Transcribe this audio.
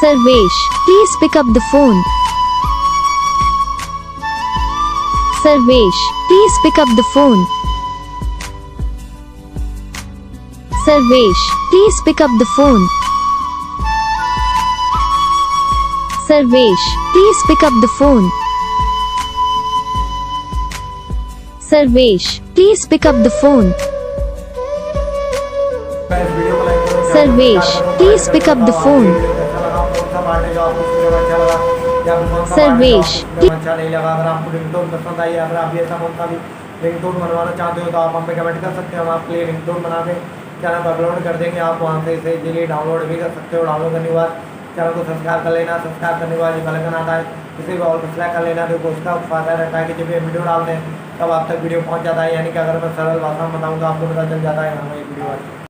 Sarvesh, please pick up the phone. Sarvesh, please pick up the phone. Sarvesh, please pick up the phone. Sarvesh, please pick up the phone. Sarvesh, please pick up the phone. Sarvesh, please pick up the phone. Sarvesh, अच्छा नहीं लगा, अगर आपको ringtone पसंद आई, अगर आप ये सब उनका भी रिंगटोन बनवाना चाहते हो तो आप हम पे कमेंट कर सकते हैं। हम आपके लिए रिंगटोन बना के चैनल पर अपलोड कर देंगे। आप वहाँ से इसे इजीली डाउनलोड भी कर सकते हो। डाउनलोड करने के बाद चैनल को सब्सक्राइब कर लेना। सब्सक्राइब करने के बाद ये बेल आइकन आता है, इसे भी ऑल पर सेलेक्ट कर लेना। देखो उसका फायदा रहता है कि जब ये वीडियो डालते हैं तब आप तक वीडियो पहुँच जाता है, यानी कि अगर मैं सरल भाषा में बताऊँ तो आपको पता चल जाता है हमें ये वीडियो